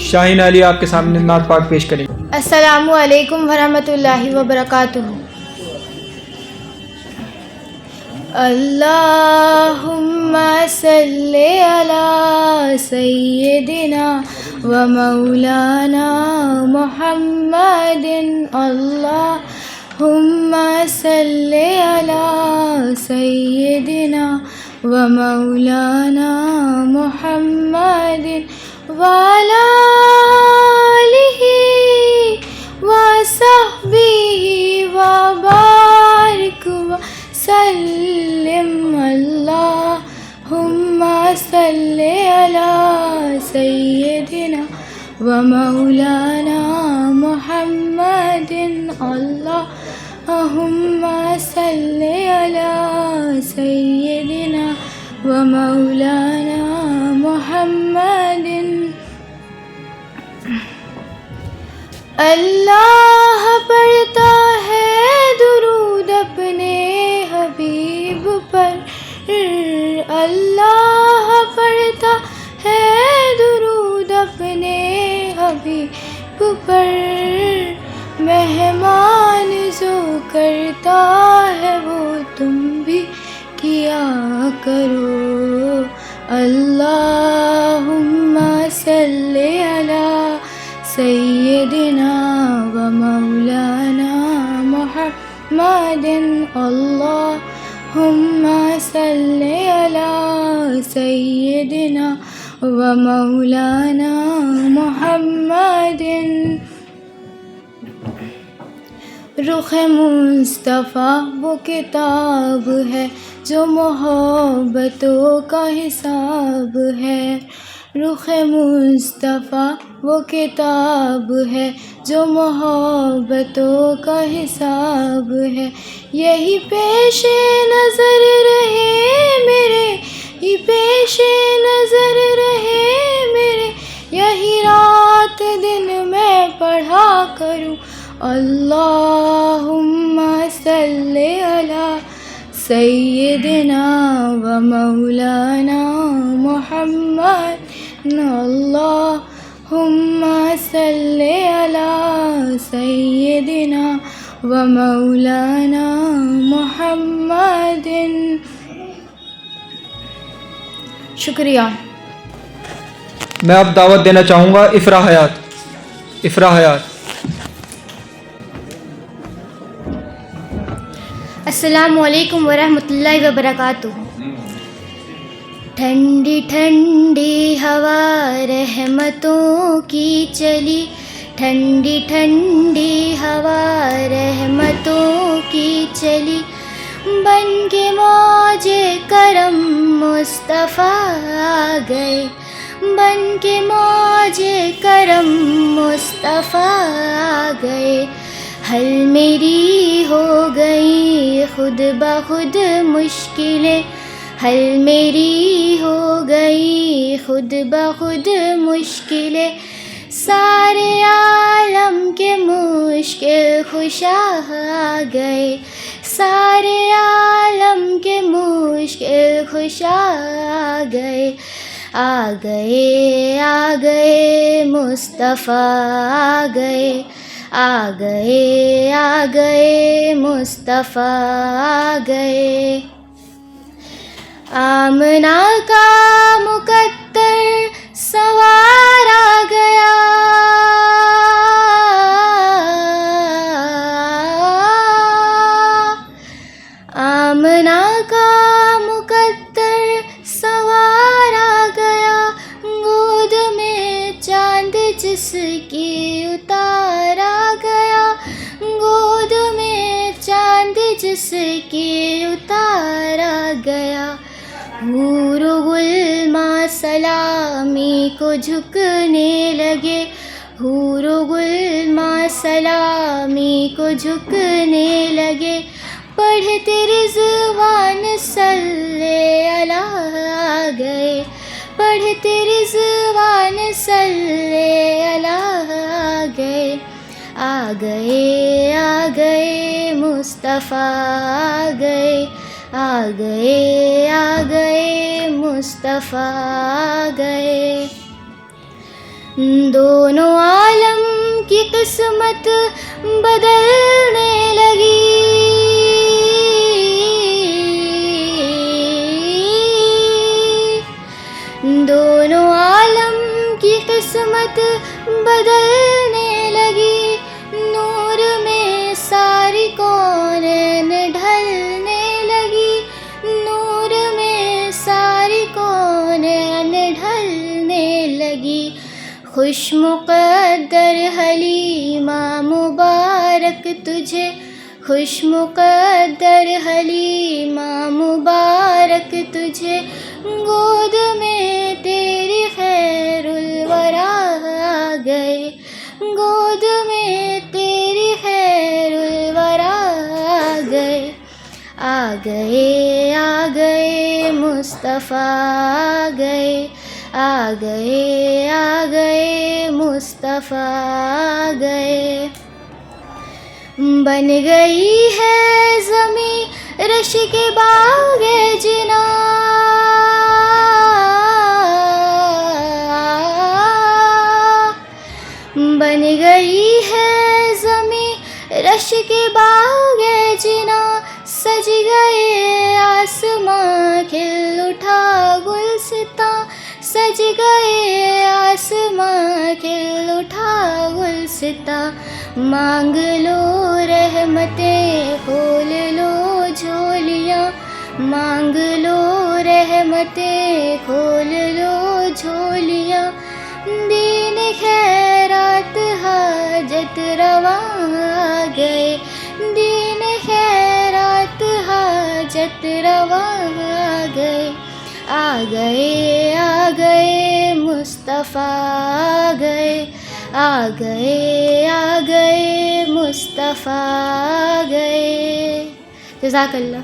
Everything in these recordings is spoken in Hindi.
शाहीन अली आपके सामने नात पाक पेश करेंगे। अस्सलामु अलैकुम वरहमतुल्लाहि वबरकातुहू। अल्लाहुम्मा सल्ले अला सय्यिदिना व मौलाना मुहम्मदिन। अल्लाहुम्मा सल्ले अला सय्यिदिना व मौलाना मुहम्मदिन व अला आलिहि व सहबिहि व बारिक व सल्लिम। अल्लाहुम्मा सल्ले अला सय्यिदिना व मौलाना मुहम्मदिन। अल्लाहुम्मा सल्ले अला सय्यिदिना व मौलाना मुहम्मदिन। अल्लाह पढ़ता है दुरूद अपने हबीब पर। अल्लाह पढ़ता है दुरूद अपने हबीब पर। मेहमान जो करता है वो तुम भी किया करो। अल्लाहुम्मा सल्ले अला सय्यिदिना व मौलाना मुहम्मदिन। अल्लाहुम्मा सल्ले अला सय्यिदिना व मौलाना मुहम्मदिन। रुख़ मुस्तफ़ा वो किताब है जो मोहब्बतों का हिसाब है। रुख़ मुस्तफ़ा वो किताब है जो मोहब्बतों का हिसाब है। यही पेशे नज़र रहे मेरे, ये पेशे नज़र रहे मेरे, यही रात दिन मैं पढ़ा करूँ। अल्लाहुम्मा सल्ले अला सय्यिदिना व मौलाना मुहम्मद। अल्लाहुम्मा सल्ले अला सय्यिदिना व मौलाना मुहम्मदिन। शुक्रिया। मैं अब दावत देना चाहूँगा इफ़रा हयात। इफ़रा हयात। अस्सलामु अलैकुम वरहमतुल्लाहि वबरकातुहू। ठंडी ठंडी हवा रहमतों की चली, ठंडी ठंडी हवा रहमतों की चली। बन के मौजे करम मुस्तफ़ा आ गए, बन के मौजे करम मुस्तफ़ा आ गए। हल मेरी हो गई खुद ब खुद मुश्किलें, हल मेरी हो गई खुद ब खुद मुश्किलें। सारे आलम के मुश्किल खुशा आ गए, सारे आलम के मुश्किल खुशा आ गए। आ गए आ गए मुस्तफ़ा आ गए, आ गए मुस्तफ़ा आ गए। आमना का मुकद्दर सवार आ गया, आमना का मुकद्दर सवार आ गया। गोद में चांद जिसकी उतार आ गया, गोद में चांद जिसकी उतार आ गया। हूर गुल माँ सलामी को झुकने लगे, हूर गुल माँ सलामी को झुकने लगे। पढ़ते रिज़वान सल्ले अला आ गए, पढ़ते रिज़वान सल्ले अला आ गए। आ गए मुस्तफ़ा आ गए, आ गए मुस्तफ़ा आ गए। दोनों आलम की किस्मत बदलने लगी। दोनों आलम की किस्मत बदलने लगी। नूर में सारी कौनें ढलने लगी। नूर में सारी कौनें ढलने लगी। खुश मुक़द्दर हलीमा मुबारक तुझे। खुश मुक़द्दर हलीमा मुबारक तुझे। गोद में तेरी खैरुल वरा आ गए। गोद में तेरी खैरुल वरा आ गए। आ गए आ गए मुस्तफ़ा आ गए। आ गए मुस्तफ़ा आ गए। बन गई है ज़मीं रश के बाग़े जिना। बन गई है ज़मीं रश के बाग़े जिना। सज गए आसमां खिल उठा गुलसिता। सज गए आसमां खिल उठा गुलसिता। मांग लो रहमतें खोल लो झोलियाँ। मांग लो रहमतें खोल लो झोलियाँ। दीन खैरात हाजत रवा आ गए। दीन खैरात हाजत रवा आ गए। आ गए मुस्तफ़ा आ गए। आ गए मुस्तफ़ा आ गए। जज़ाकल्लाह।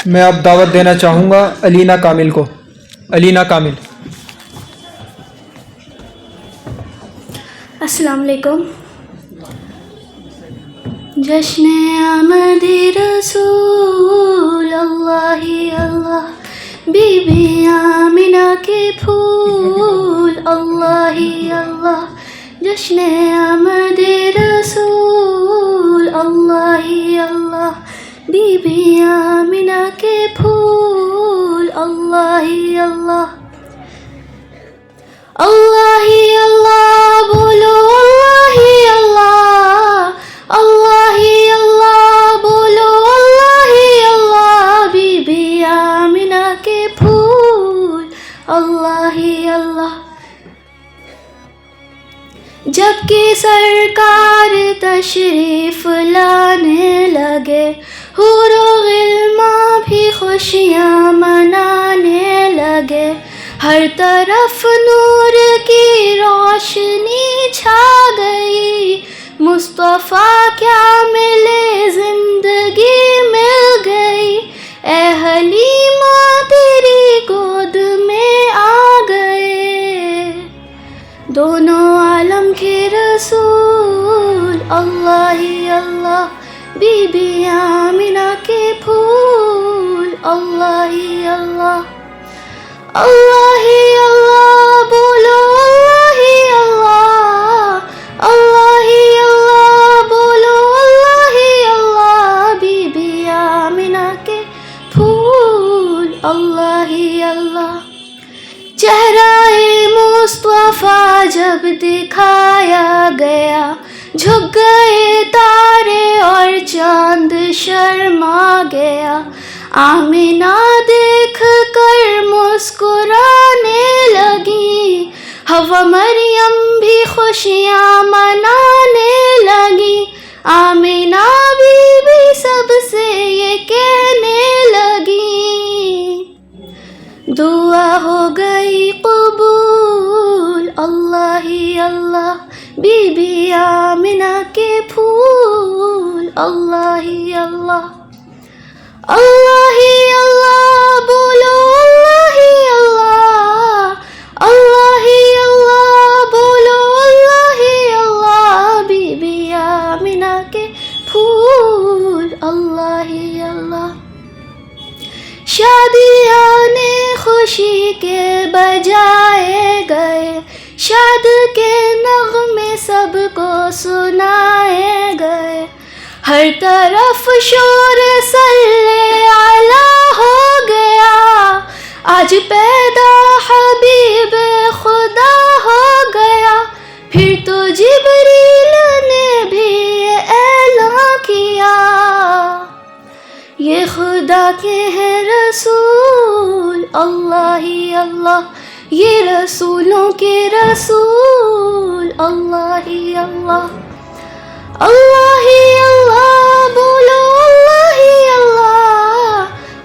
मैं अब दावत देना चाहूँगा अलीना कामिल को। अलीना कामिल। अस्सलाम वालेकुम। जश्न आमद रसूल अल्लाह ही अल्लाह। बीबी आमिना के फूल अल्लाह ही अल्लाह। जश्न आमद रसूल अल्लाह ही अल्लाह। बीबी आमिना के फूल अल्लाह ही अल्लाह। अल्लाह ही अल्लाह बोलो अल्लाह ही अल्लाह। अल्लाह ही अल्लाह बोलो अल्लाह ही अल्लाह। बीबी आमिना के फूल अल्लाह ही अल्लाह। जबकि सरकार तशरीफ लाने लगे। हुरो गिल्मा भी खुशियाँ मनाने लगे। हर तरफ नूर की रोशनी छा गई। मुस्तफ़ा क्या मिले जिंदगी मिल गई। ए हलीमा तेरी गोद में आ गए। दोनों आलम के रसूल अल्लाह ही अल्लाह। बीबी आमिना के फूल अल्लाह ही अल्लाह। अल्लाह ही अल्लाह बोलो अल्लाह ही अल्लाह। अल्लाह ही अल्लाह बोलो अल्लाह ही अल्लाह। बीबी आमिना के फूल अल्लाह ही अल्लाह। चेहरा-ए मुस्तफ़ा जब दिखाया गया। झुक गए तारे और चांद शर्मा गया। आमिना देख कर मुस्कुराने लगी। हवा मरियम भी खुशियाँ मनाने लगी। आमिना बीबी सबसे ये कहने लगी। दुआ हो गई कबूल अल्लाह ही अल्लाह। बीबी आमिना के फूल अल्लाह ही अल्लाह। अल्लाह ही अल्लाह बोलो अल्लाह ही अल्लाह। अल्लाह ही अल्लाह बोलो अल्लाह ही अल्लाह। बीबी आमिना के फूल अल्लाह ही अल्लाह। शादियाँ ने खुशी के बजाए गए, शाद के नगमे सबको सुनाए गए। हर तरफ शोर सल्ले आला हो गया, आज पैदा हबीब खुदा हो गया। फिर तो जिब्रील ने भी ये ऐलान किया, ये खुदा के हैं रसूल, अल्लाह ही अल्लाह, ये रसूलों के रसूल, अल्लाह ही अल्लाह। अल्लाह ही अल्लाह बोलो, अल्लाह ही अल्लाह,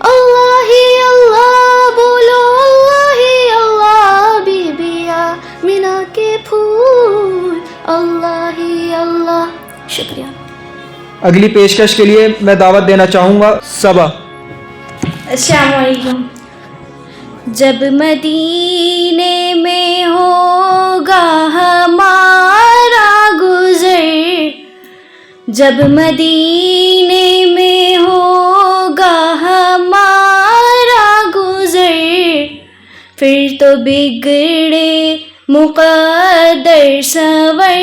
अल्लाह ही अल्लाह बोलो, अल्लाह ही अल्लाह। बीबी आमिना के फूल, अल्लाह ही अल्लाह। शुक्रिया। अगली पेशकश के लिए मैं दावत देना चाहूँगा सबा। अस्सलाम वालेकुम। जब मदीने में होगा हमारा गुज़र, जब मदीने में होगा हमारा गुज़र, फिर तो बिगड़े मुक़द्दर संवर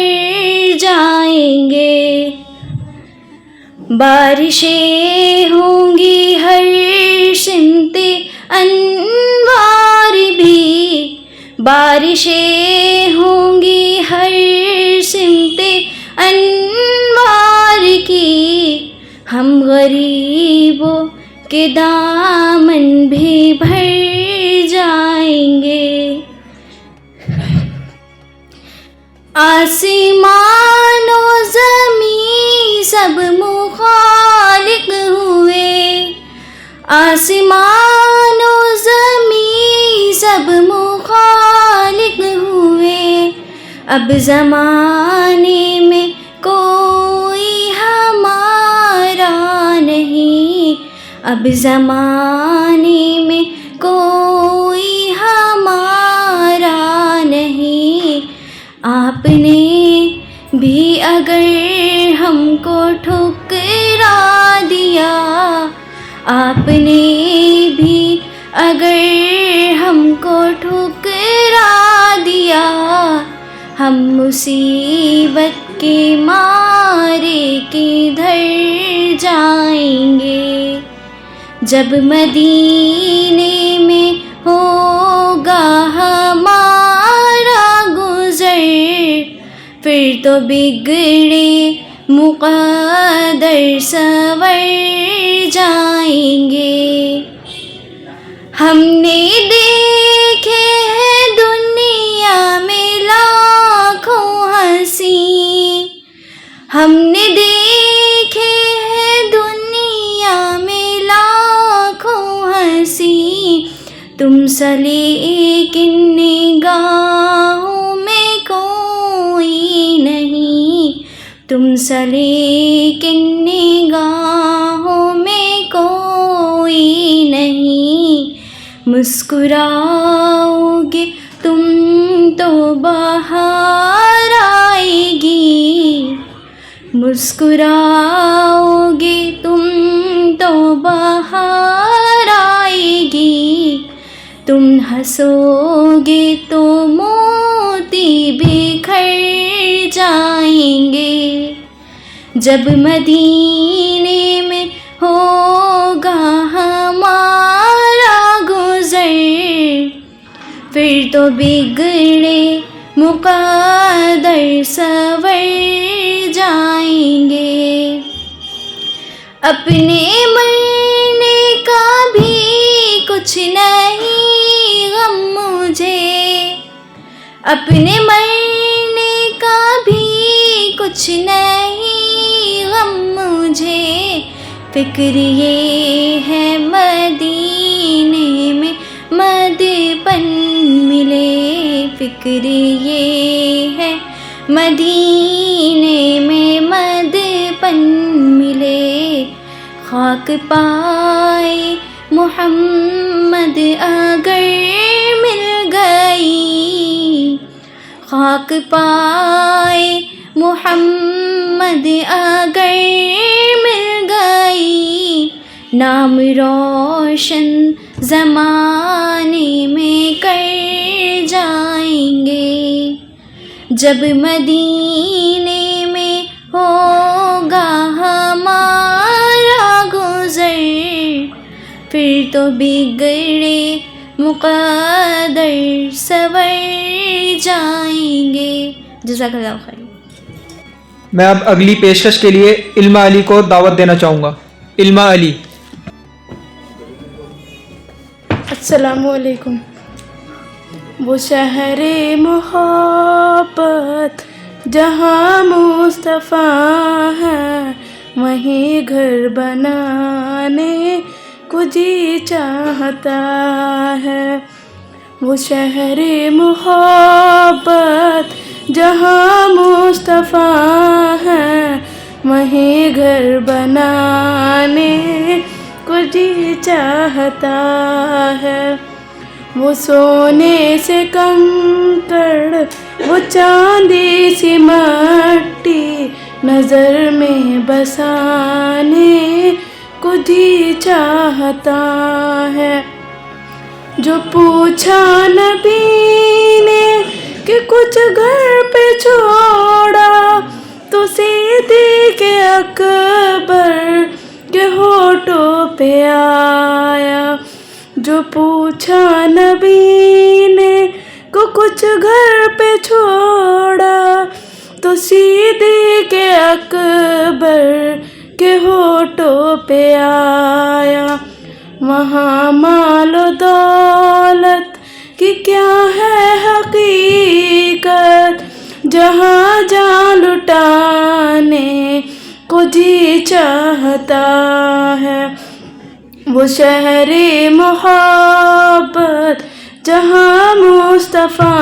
जाएंगे। बारिशें होंगी हर सिमते अनवार भी, बारिशें होंगी हर सिमते अनवार की। हम गरीबों के दामन भी भर जाएंगे। आसमानो ज़मीं सब मुखालिक हुए, आसमानो ज़मीं सब मुखालिक हुए। अब ज़माने में कोई हमारा नहीं, अब ज़माने में कोई हमारा नहीं। आपने भी अगर हमको ठुकरा दिया, आपने भी अगर हमको ठुकरा दिया, हम मुसीबत के मारे किधर जाएंगे। जब मदीने में होगा हमारा गुज़र, फिर तो बिगड़े मुक़द्दर संवर जाएंगे। हमने देखे हैं दुनिया में लाखों हंसी, हमने देखे हैं दुनिया में लाखों हंसी। तुम सा लेकिन निगाहों में कोई नहीं, तुम सा लेकिन निगाहों में कोई नहीं। मुस्कुराओगे तुम तो बाहर आएगी, मुस्कुराओगे तुम तो बाहर आएगी। तुम हंसोगे तो मोती बिखर जाएंगे। जब मदीने में होगा हमारा गुज़र, फिर तो बिगड़े मुक़द्दर संवर जाएंगे। अपने मरने का भी कुछ नहीं गम मुझे, अपने मरने का भी कुछ नहीं गम मुझे। फिक्र ये है मदीने में मदपन मिले, फिक्र ये है मदीने में मदपन मिले। खाक पाए मोहम्मद अगर मिल गई, खाक पाए मोहम्मद अगर मिल गई। नाम रोशन ज़माने में कर जाएंगे। जब मदीने में होगा हमारा गुज़र, फिर तो बिगड़े मुक़द्दर सवर जाएंगे। जज़ाकल्लाह खैर। मैं अब अगली पेशकश के लिए इल्मा अली को दावत देना चाहूँगा। इल्मा अली। अस्सलामुअलैकुम। वो शहरे मोहब्बत जहाँ मुस्तफ़ा है, वहीं घर बनाने को जी चाहता है। वो शहरे मोहब्बत जहाँ मुस्तफ़ा है, वहीं घर बनाने को जी चाहता है। वो सोने से कंकड़, वो चांदी सी मट्टी नज़र में बसाने को जी चाहता है। जो पूछा नबी ने कि कुछ घर पे छोड़ा, तो सिद्दीक़ अकबर के होठों पे आया। जो पूछा नबी ने को कुछ घर पे छोड़ा, तो सिद्दीक़ अकबर के होठों पे आया। वहाँ मालो दौलत कि क्या है हकीकत, जहाँ जान लुटाने को जी चाहता है। वो शहरे मोहब्बत जहाँ मुस्तफ़ा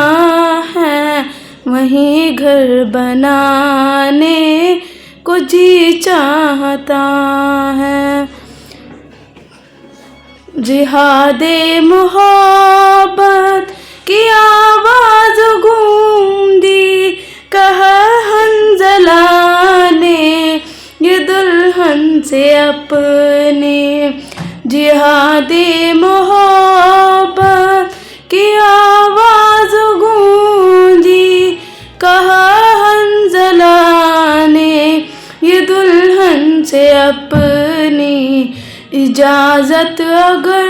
है, वहीं घर बनाने को जी चाहता है। जिहादे मोहब्बत की आवाज़ गूंजी, कहा हंज़ला ने ये दुल्हन से अपने। जिहादे मोहब्बत की आवाज़ गूंजी, कहा हंज़ला ने ये दुल्हन से अपनी। इजाज़त अगर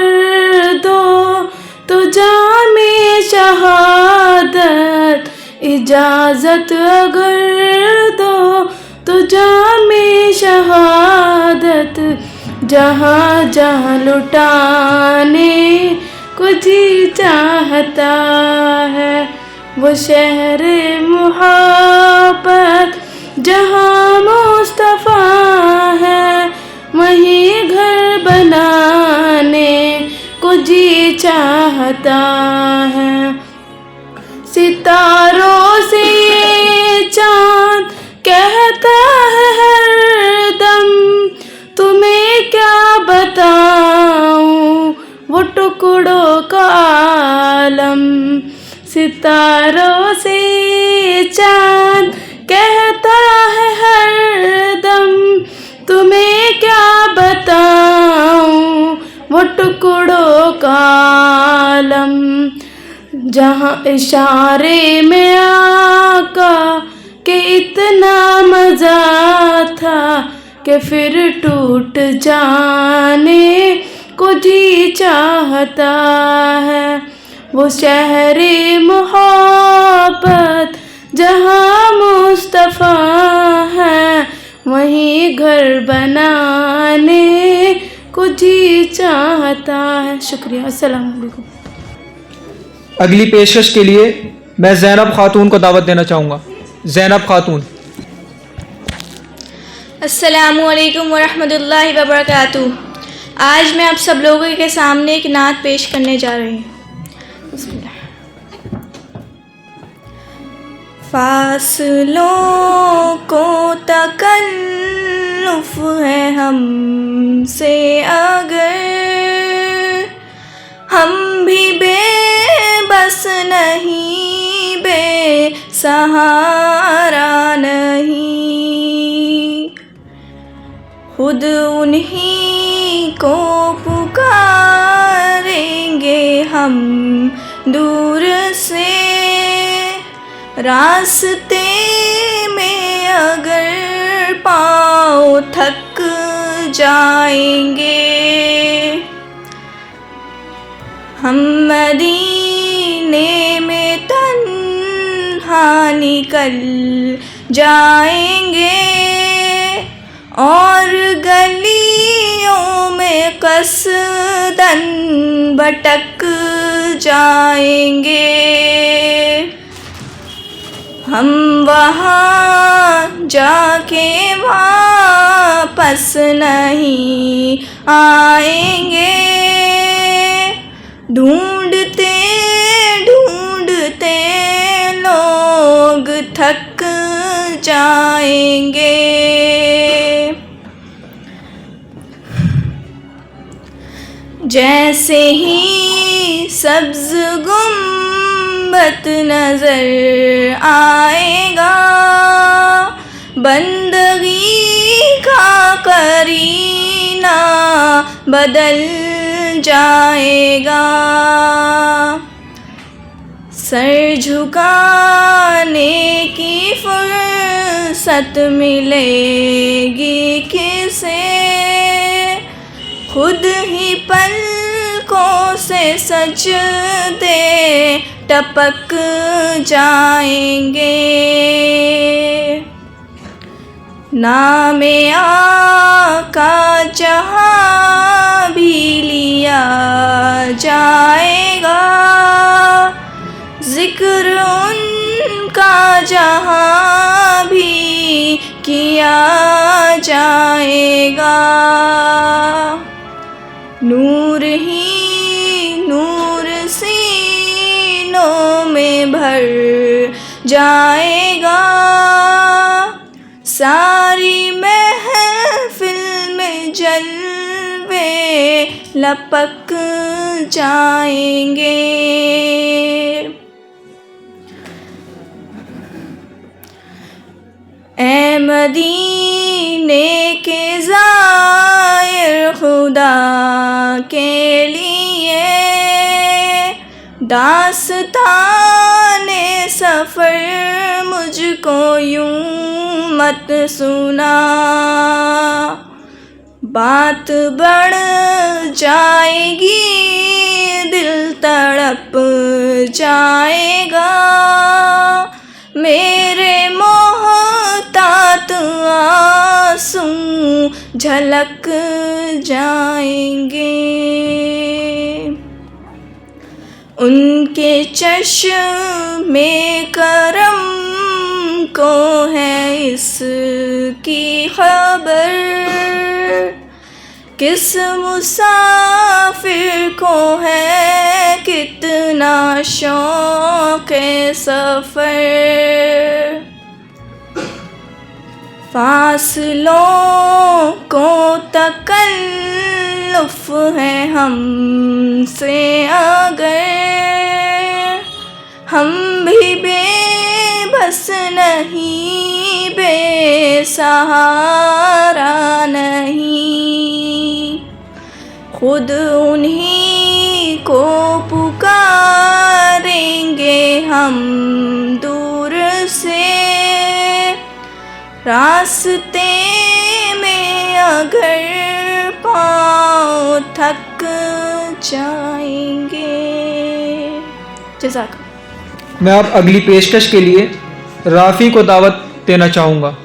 दो तो जामे शहादत, इजाज़त अगर दो तो जामे शहादत, जहाँ जहाँ लुटाने को जी चाहता है। वो शहर मोहब्बत जहाँ मुस्तफ़ा है, वहीं घर बनाने को जी चाहता है। सितारों से ये चाँद कहता है हरदम, तुम्हें क्या बताऊं वो टुकड़ों का आलम। सितारों से ये चाँद कहता है हरदम, तुम्हें क्या बताऊं वो टुकड़ों का आलम। जहाँ इशारे में आका के इतना मज़ा था कि फिर टूट जाने को जी चाहता है। वो शहरे मोहब्बत जहाँ मुस्तफ़ा है, वहीं घर बनाने को जी चाहता है। शुक्रिया। अस्सलाम वालेकुम। अगली पेशकश के लिए मैं ज़ैनब खातून को दावत देना चाहूँगा। ज़ैनब खातून। अस्सलामुअलैकुम वरहमतुल्लाहि वबरकातुहू। आज मैं आप सब लोगों के सामने एक नात पेश करने जा रही हूँ। बिस्मिल्लाह। फासलों को तकल्लुफ़ है हमसे अगर, हम भी बेबस नहीं, बेसहारा नहीं। खुद उन्हीं को पुकार हम दूर से। रास्ते में अगर पाँव थक जाएंगे, हम मदीने में तन्हा निकल जाएंगे और गलियों में कसदन भटक जाएंगे। हम वहाँ जाके वापस नहीं आएंगे। ढूंढते ढूंढते लोग थक जाएंगे। जैसे ही सब्ज गुंबद नजर आएगा, बंदगी का करीना बदल जाएगा। सर झुकाने की फुर्सत मिलेगी किसे, खुद ही पलकों से सजदे टपक जाएंगे। नामे आका जहाँ भी लिया जाएगा, जिक्र उनका जहाँ भी किया जाएगा। नूर ही नूर सीनों में भर जाएगा, सारी महफिल में जलवे लपक जाएंगे। ऐ मदीने के ज़ायर खुदा के लिए दास्ताने सफ़र मुझको यूं मत सुना। बात बढ़ जाएगी, दिल तड़प जाएगा, मेरे मोहतात आंसू झलक जाएंगे। उनके चश्मे करम को है इसकी खबर, किस मुसाफिर को है कितना शौक़ सफ़र। फासलों को तकल्लुफ़ है हमसे अगर, हम भी बेबस नहीं, बेसहारा नहीं, खुद उन्हीं को पुकारेंगे हम दूर से। रास्ते में अगर पाँव थक जाएंगे। जज़ाक। मैं अब अगली पेशकश के लिए राफ़ी को दावत देना चाहूँगा।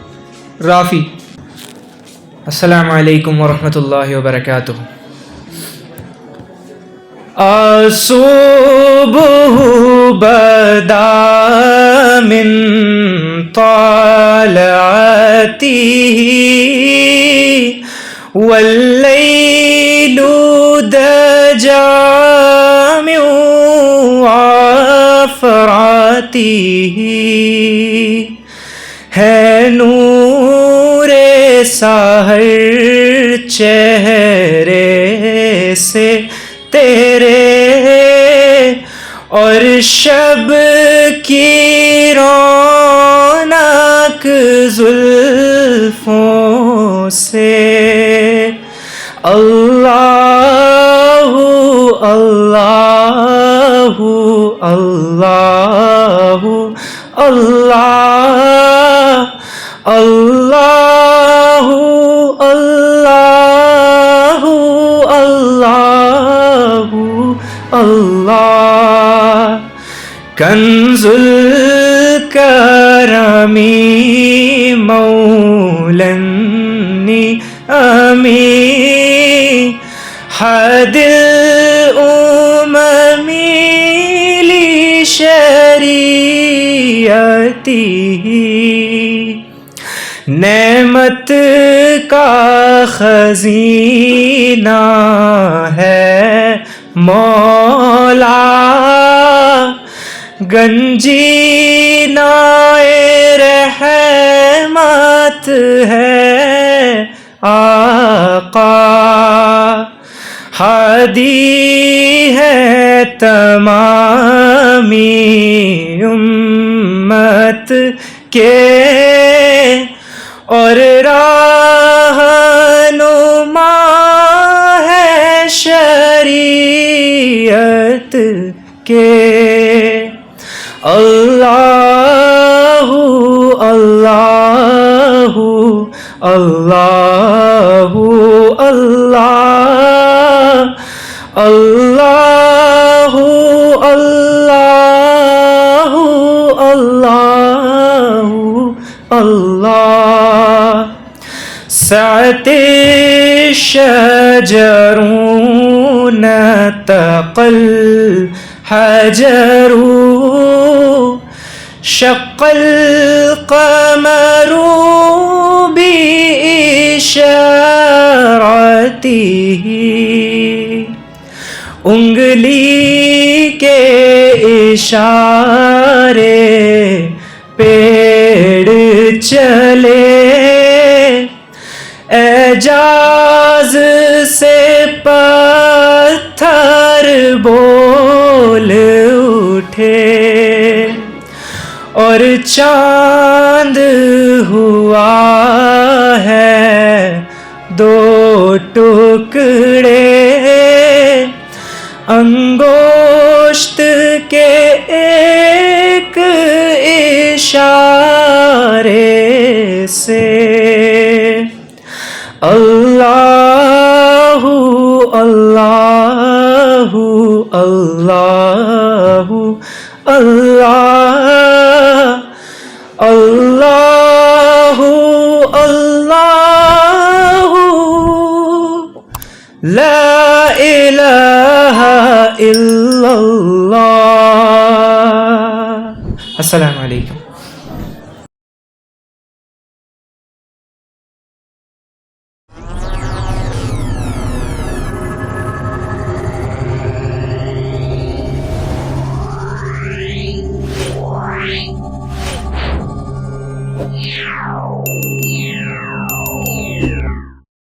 राफ़ी। अस्सलामु अलैकुम वरहमतुल्लाहि वबरकातुहू। असुबुह बदा मिन तालअतिही वल्लैलु दजा मिन आफ़रातिही। है नूरे सहर चेहरे से तेरे, और शब की रौनक जुल्फों से। अल्लाहु अल्लाहु अल्लाहु अल्लाह अल्लाहु अल्लाहु अल्लाहु अल्लाह कंजुल करमी मौलन्नी अमी हदिल उममी ली शरीयती नेमत का खजीना है मौला गंजीनाए रहमत है आका हादी है तमामी उम्मत के और रहनुमा है शरीयत के अल्लाहु अल्लाहु अल्लाहु अल्लाह अल्लाहु अल्लाहु अल्लाहु अल्लाह साते शजरून तक़ल हजरू शक्ल कमरू बिइशारती उंगली के इशारे पेड़ चले एजाज से पत्थर बोल उठे और चांद हुआ है दो टुकड़े अंगोष्ठ के एक इशारे से अल्लाहु अल्लाहु अल्लाहु अल्लाह अल्लाहु अल्लाहु ला इलाहा इल्लल्लाह। अस्सलामु अलैकुम।